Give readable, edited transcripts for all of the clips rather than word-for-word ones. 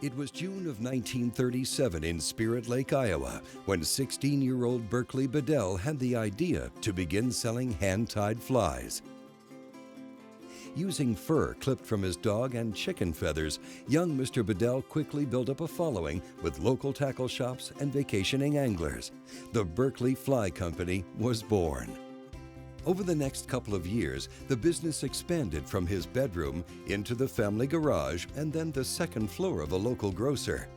It was June of 1937 in Spirit Lake, Iowa, when 16-year-old Berkley Bedell had the idea to begin selling hand-tied flies. Using fur clipped from his dog and chicken feathers, young Mr. Bedell quickly built up a following with local tackle shops and vacationing anglers. The Berkley Fly Company was born. Over the next couple of years, the business expanded from his bedroom into the family garage and then the second floor of a local grocer.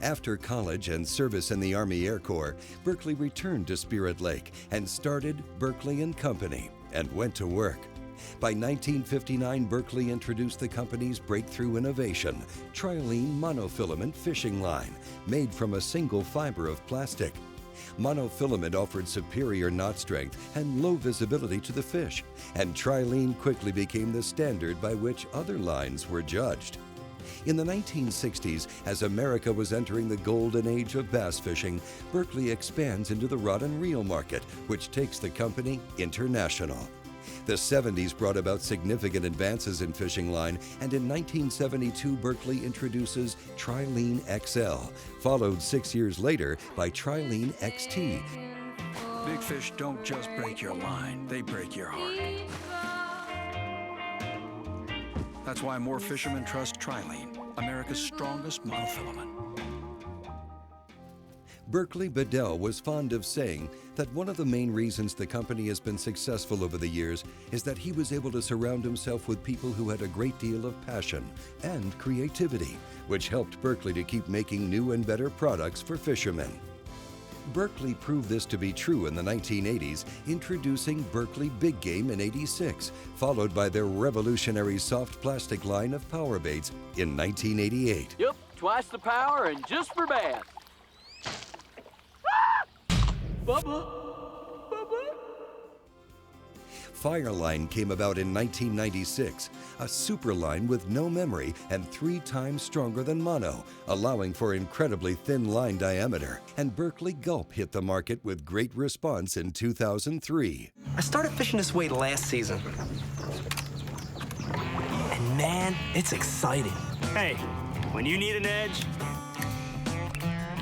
After college and service in the Army Air Corps, Berkley returned to Spirit Lake and started Berkley & Company and went to work. By 1959, Berkley introduced the company's breakthrough innovation, Trilene monofilament fishing line, made from a single fiber of plastic. Monofilament offered superior knot strength and low visibility to the fish, and Trilene quickly became the standard by which other lines were judged. In the 1960s, as America was entering the golden age of bass fishing, Berkley expands into the rod and reel market, which takes the company international. The 70s brought about significant advances in fishing line, and in 1972 Berkley introduces Trilene XL, followed 6 years later by Trilene XT. Big fish don't just break your line, they break your heart. That's why more fishermen trust Trilene, America's strongest monofilament. Berkley Bedell was fond of saying that one of the main reasons the company has been successful over the years is that he was able to surround himself with people who had a great deal of passion and creativity, which helped Berkley to keep making new and better products for fishermen. Berkley proved this to be true in the 1980s, introducing Berkley Big Game in '86, followed by their revolutionary soft plastic line of power baits in 1988. Yep, twice the power and just for bass. Bubba! Bubba! Fireline came about in 1996, a super line with no memory and 3 times stronger than mono, allowing for incredibly thin line diameter. And Berkley Gulp hit the market with great response in 2003. I started fishing this way last season. And man, it's exciting. Hey, when you need an edge,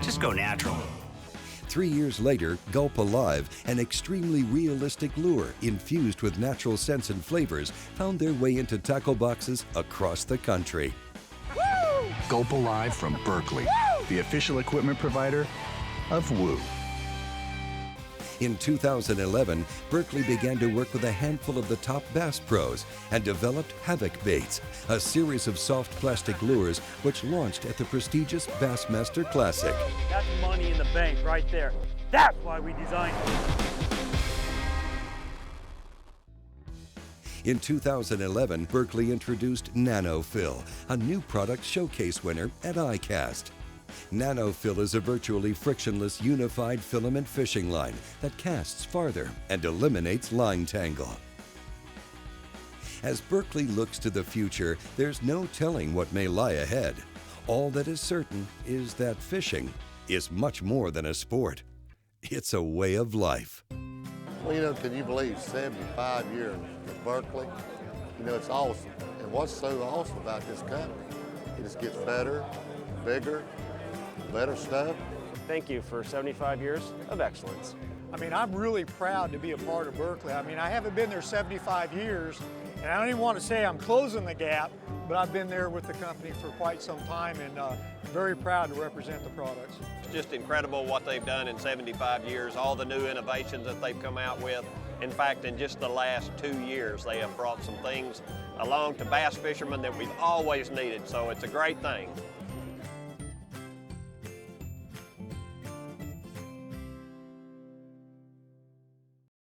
just go natural. 3 years later, Gulp Alive, an extremely realistic lure infused with natural scents and flavors, found their way into tackle boxes across the country. Woo! Gulp Alive from Berkley, the official equipment provider of Woo. In 2011, Berkley began to work with a handful of the top bass pros and developed Havoc Baits, a series of soft plastic lures which launched at the prestigious Bassmaster Classic. That's money in the bank right there. That's why we designed it. In 2011, Berkley introduced NanoFill, a new product showcase winner at ICAST. NanoFill is a virtually frictionless unified filament fishing line that casts farther and eliminates line tangle. As Berkley looks to the future, there's no telling what may lie ahead. All that is certain is that fishing is much more than a sport. It's a way of life. Well, you know, can you believe 75 years at Berkley? You know, it's awesome. And what's so awesome about this company, it just gets better, bigger, better stuff. Thank you for 75 years of excellence. I mean, I'm really proud to be a part of Berkley. I mean, I haven't been there 75 years, and I don't even want to say I'm closing the gap, but I've been there with the company for quite some time, and I'm very proud to represent the products. It's just incredible what they've done in 75 years, all the new innovations that they've come out with. In fact, in just the last 2 years, they have brought some things along to bass fishermen that we've always needed, so it's a great thing.